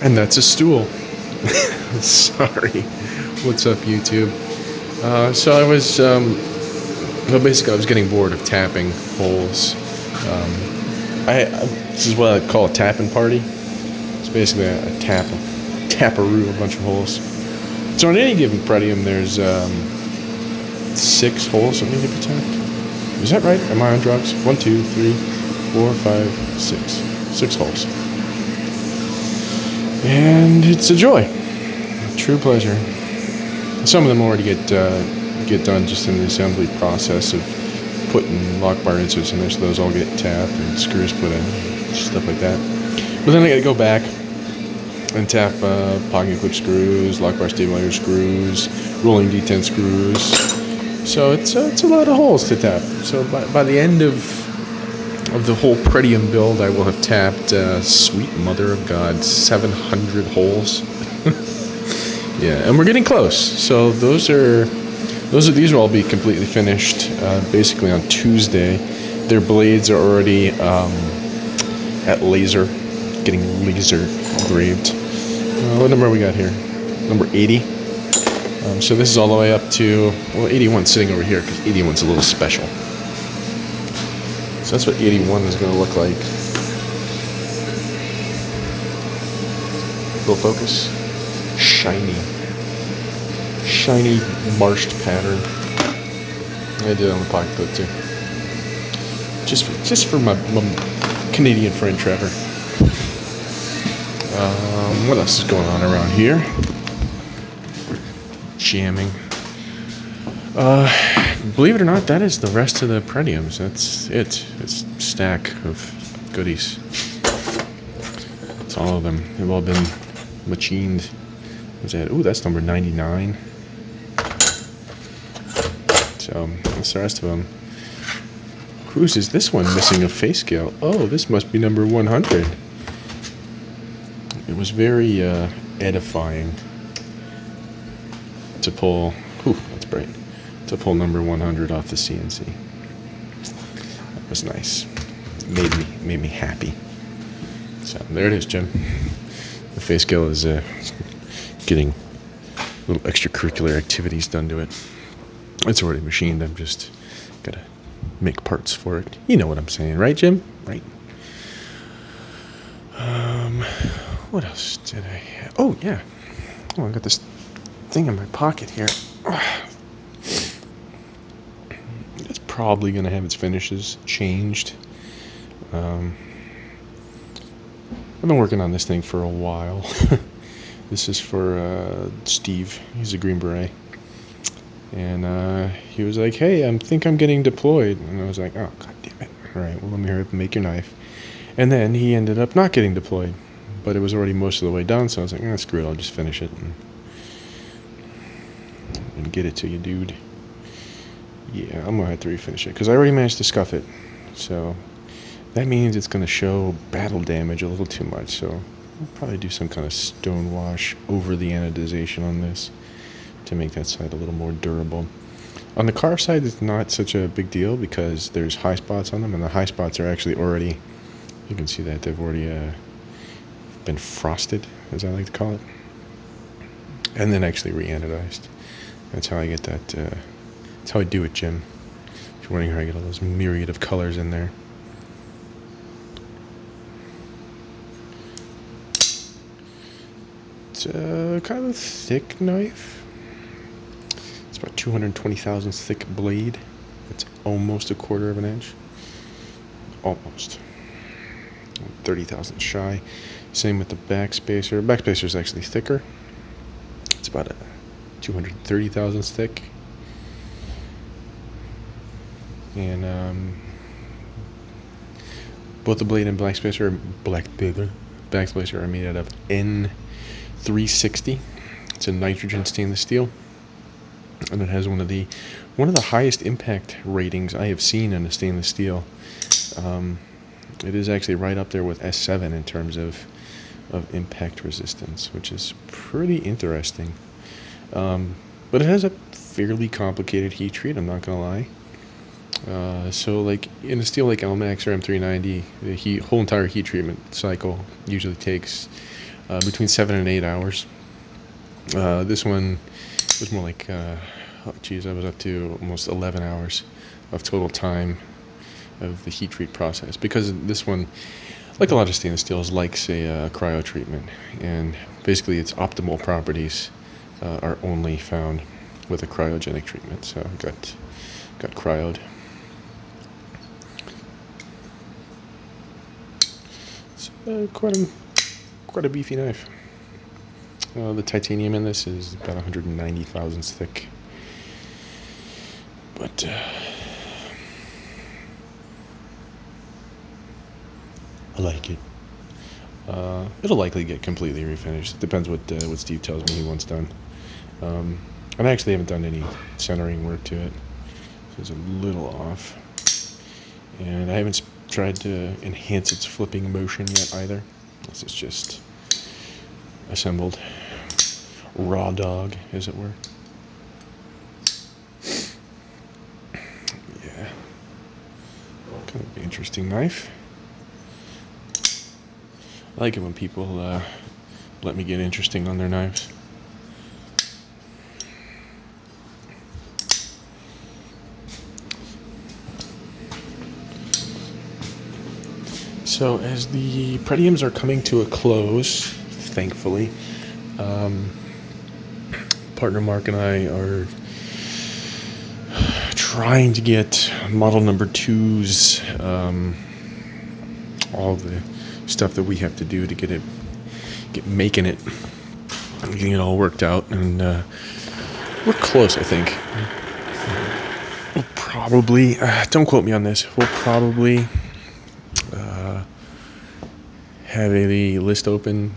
And that's a stool. Sorry. What's up, YouTube? So I was, well, basically, I was getting bored of tapping holes. This is what I call a tapping party. It's basically a taparoo, a bunch of holes. So on any given pretium, there's 6 holes that need to be tapped. Is that right? Am I on drugs? 1, 2, 3, 4, 5, 6. 6 holes. And it's a joy. A true pleasure. Some of them already get done just in the assembly process of putting lock bar inserts in there, so those all get tapped and screws put in, stuff like that. But then I got to go back and tap pocket clip screws, lock bar stabilizer screws, rolling detent screws. So it's a lot of holes to tap. So by the end of the whole pretium build, I will have tapped, sweet mother of God, 700 holes. Yeah, and we're getting close. So these will all be completely finished basically on Tuesday. Their blades are already at laser, getting laser engraved. What number we got here? Number 80. So this is all the way up to, well, 81 sitting over here because 81's a little special. So that's what 81 is going to look like. Full focus. Shiny marshed pattern. I did it on the pocket clip too. Just for my Canadian friend Trevor. What else is going on around here? Jamming. Believe it or not, that is the rest of the pretiums. That's it. It's a stack of goodies. It's all of them. They've all been machined. What's that? Ooh, that's number 99. So that's the rest of them. Whose is this one missing a face scale? Oh, this must be number 100. It was very edifying to pull. Ooh, that's bright. To pull number 100 off the CNC. That was nice. It made me happy. So there it is, Jim. The face scale is getting little extracurricular activities done to it. It's already machined. I'm just gotta make parts for it. You know what I'm saying, right, Jim? Right. What else did I have? Oh yeah. Oh, I got this thing in my pocket here. It's probably gonna have its finishes changed. I've been working on this thing for a while. This is for Steve. He's a Green Beret. And he was like, hey, I think I'm getting deployed. And I was like, oh, god damn it. All right, well, let me hurry up and make your knife. And then he ended up not getting deployed. But it was already most of the way done, so I was like, screw it, I'll just finish it and get it to you, dude. Yeah, I'm going to have to refinish it, because I already managed to scuff it. So that means it's going to show battle damage a little too much, so I'll probably do some kind of stone wash over the anodization on this to make that side a little more durable. On the car side, it's not such a big deal because there's high spots on them, and the high spots are actually already, you can see that they've already been frosted, as I like to call it, and then actually re-anodized. That's how I get that. That's how I do it, Jim. If you're wondering how I get all those myriad of colors in there. It's kind of a thick knife. It's about 220 thousandths thick blade. It's almost a quarter of an inch. Almost. 30 thousandths shy. Same with the backspacer. Backspacer is actually thicker. It's about a 230 thousandths thick. And both the blade and backspacer are made out of N360. It's a nitrogen stainless steel, and it has one of the highest impact ratings I have seen in a stainless steel. It is actually right up there with S7 in terms of impact resistance, which is pretty interesting. But it has a fairly complicated heat treat, I'm not gonna lie. So like in a steel like LMAX or M390, the whole entire heat treatment cycle usually takes between 7 and 8 hours. This one was more like, I was up to almost 11 hours of total time of the heat treat process, because this one, like a lot of stainless steels, likes a cryo treatment, and basically its optimal properties are only found with a cryogenic treatment. So I got cryoed. It's quite a beefy knife. The titanium in this is about 190 thousandths thick, but I like it. It'll likely get completely refinished. It depends what Steve tells me he wants done. And I actually haven't done any centering work to it, so it's a little off. And I haven't tried to enhance its flipping motion yet either. This is just assembled raw dog, as it were. Yeah, kind of an interesting knife. I like it when people let me get interesting on their knives. So as the pretiums are coming to a close, thankfully, partner Mark and I are trying to get model number 2's all the stuff that we have to do to get making it, getting it all worked out, and we're close, I think. We'll probably, don't quote me on this, we'll probably have a list open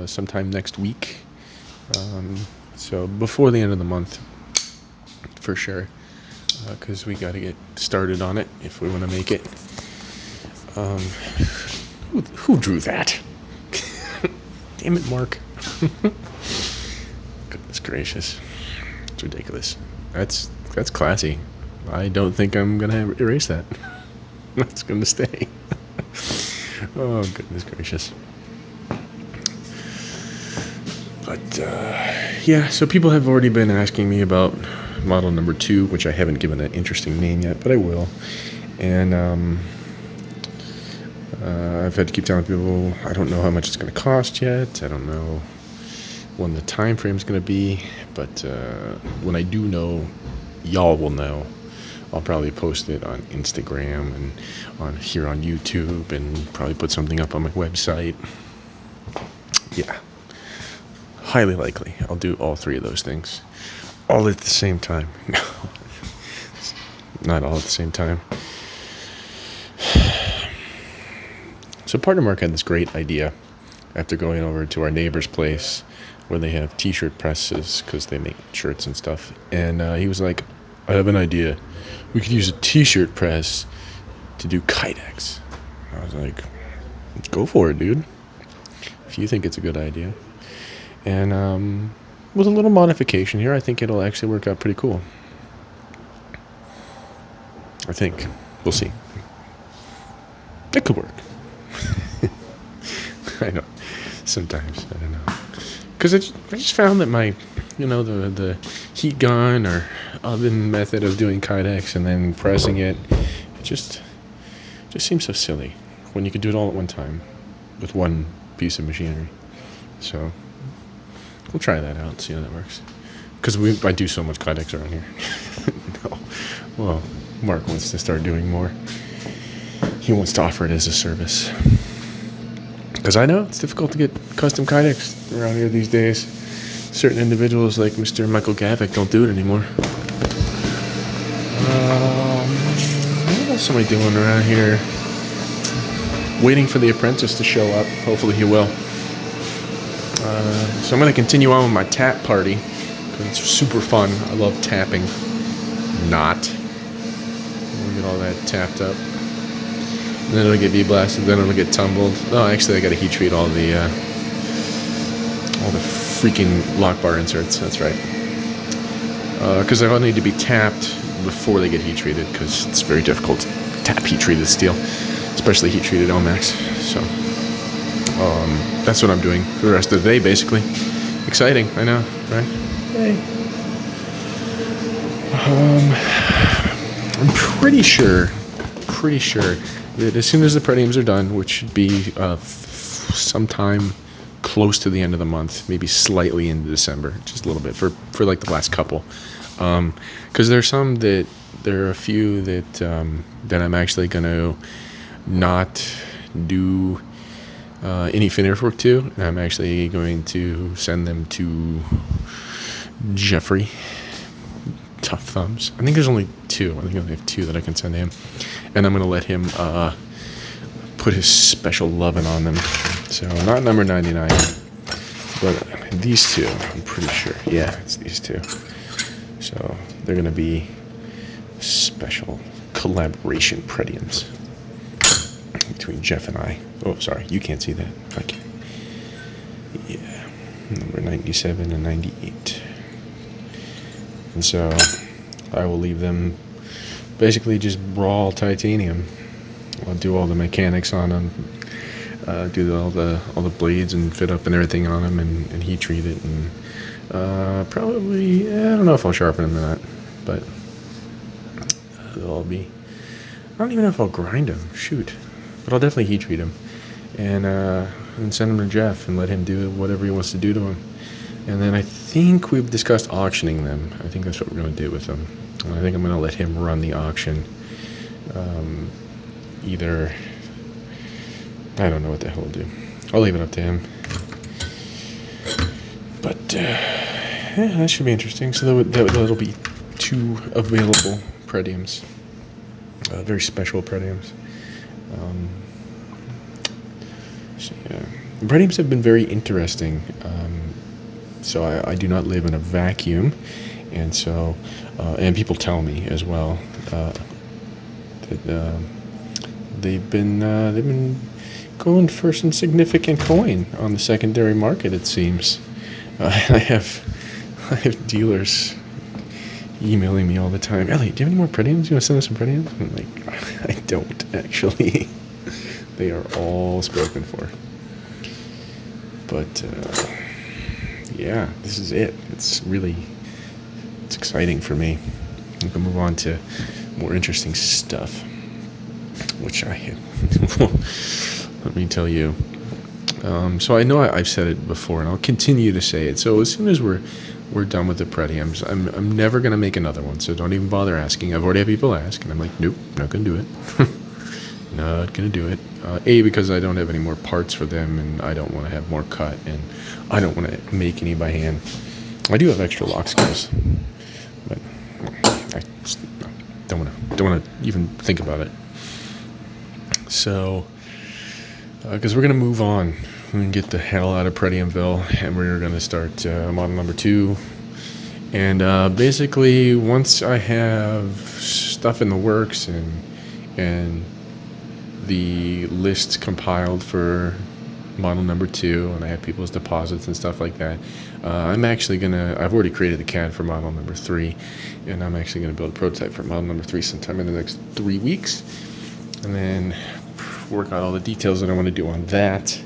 sometime next week. So before the end of the month, for sure, because we got to get started on it if we want to make it. Who drew that? Damn it, Mark. Goodness gracious. It's ridiculous. That's classy. I don't think I'm going to erase that. That's going to stay. Oh, goodness gracious. But, yeah, so people have already been asking me about model number 2, which I haven't given an interesting name yet, but I will. And I've had to keep telling people I don't know how much it's going to cost yet. I don't know when the time frame is going to be, but when I do know, y'all will know. I'll probably post it on Instagram and on YouTube, and probably put something up on my website. Yeah, highly likely I'll do all 3 of those things all at the same time. No, not all at the same time. So partner Mark had this great idea after going over to our neighbor's place where they have t-shirt presses because they make shirts and stuff. And he was like, I have an idea. We could use a t-shirt press to do kydex. I was like, go for it, dude, if you think it's a good idea. And with a little modification here, I think it'll actually work out pretty cool. I think. We'll see. It could work. I know. Sometimes. I don't know. Because I just found that my, the heat gun or oven method of doing kydex and then pressing it, it just seems so silly when you could do it all at one time with one piece of machinery. So we'll try that out and see how that works. Because I do so much kydex around here. No. Well, Mark wants to start doing more. He wants to offer it as a service. Because I know it's difficult to get custom kydex around here these days. Certain individuals like Mr. Michael Gavick don't do it anymore. What else am I doing around here? Waiting for the apprentice to show up. Hopefully he will. So I'm going to continue on with my tap party, because it's super fun. I love tapping. Not. We'll get all that tapped up. And then it'll get V-blasted, then it'll get tumbled. Oh, actually, I got to heat treat all the freaking lock bar inserts. That's right. Because they all need to be tapped before they get heat treated, because it's very difficult to tap heat treated steel, especially heat treated Omax. So, that's what I'm doing for the rest of the day, basically. Exciting, I know, right? Hey. I'm pretty sure that as soon as the pretiums are done, which should be sometime close to the end of the month, maybe slightly into December, just a little bit for like the last couple, because there are a few that I'm actually going to not do any finish work to, and I'm actually going to send them to Jeffrey Tough Thumbs. I think there's only two. I think I only have two that I can send him, and I'm going to let him put his special loving on them. So not number 99, but these two, I'm pretty sure. Yeah, it's these two. So they're going to be special collaboration pretiums between Jeff and I. Oh, sorry, you can't see that. Okay. Yeah, number 97 and 98. And so I will leave them basically just raw titanium. I'll do all the mechanics on them, do all the blades and fit up and everything on them, and heat treat it, and probably, I don't know if I'll sharpen them or not, but they'll all be. I don't even know if I'll grind them. Shoot, but I'll definitely heat treat them, and send them to Jeff and let him do whatever he wants to do to them. And then I think we've discussed auctioning them. I think that's what we're going to do with them. I think I'm going to let him run the auction. Either, I don't know what the hell I'll do. I'll leave it up to him. But yeah, that should be interesting. So that'll be 2 available pretiums, very special pretiums. So yeah, the pretiums have been very interesting. So I do not live in a vacuum, and so and people tell me as well that they've been going for some significant coin on the secondary market. It seems I have dealers emailing me all the time. Elliot, do you have any more pretiums? You want to send us some pretiums? I'm like, I don't actually. They are all spoken for. But yeah, this is it. It's exciting for me. We can move on to more interesting stuff, which I have. Let me tell you. So I know I've said it before, and I'll continue to say it. So as soon as we're done with the pretiums, I'm never gonna make another one. So don't even bother asking. I've already had people ask, and I'm like, nope, not gonna do it. Not gonna do it. Because I don't have any more parts for them, and I don't want to have more cut, and I don't want to make any by hand. I do have extra lock screws, but I just don't want to even think about it. So, because we're gonna move on and get the hell out of Pretiumville, and we're gonna start model number 2. And basically, once I have stuff in the works and the list compiled for model number 2, and I have people's deposits and stuff like that, I've already created the CAD for model number 3, and I'm actually gonna build a prototype for model number 3 sometime in the next 3 weeks, and then work out all the details that I want to do on that.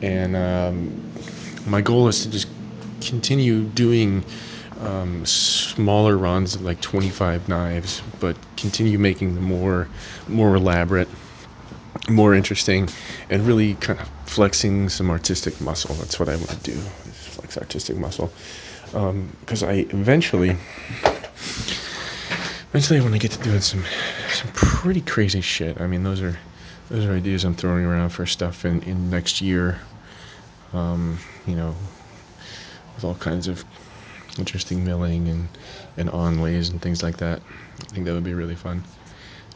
And my goal is to just continue doing smaller runs, like 25 knives, but continue making them more elaborate, more interesting, and really kind of flexing some artistic muscle. That's what I want to do, is flex artistic muscle, because I eventually I want to get to doing some pretty crazy shit. I mean, those are ideas I'm throwing around for stuff in next year, with all kinds of interesting milling and onlays and things like that. I think that would be really fun,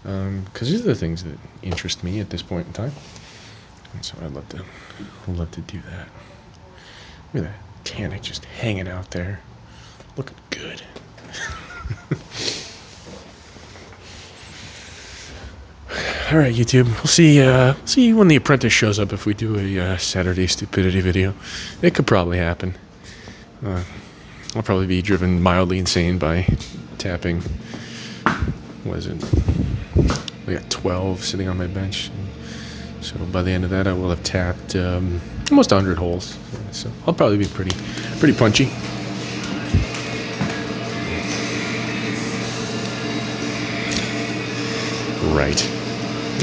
because these are the things that interest me at this point in time, and so I'd love to do that. Look at that Tannic just hanging out there, looking good. All right, YouTube. We'll see when The Apprentice shows up if we do a Saturday stupidity video. It could probably happen. I'll probably be driven mildly insane by tapping. What is it? I got 12 sitting on my bench. So by the end of that, I will have tapped almost 100 holes. So I'll probably be pretty punchy. Right.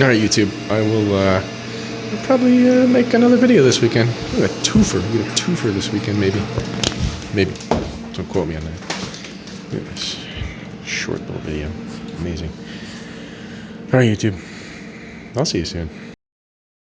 All right, YouTube. I will I'll probably make another video this weekend. Ooh, a twofer. We get a twofer this weekend, maybe. Maybe. Don't quote me on that. Look at this short little video. Amazing. All right, YouTube. I'll see you soon.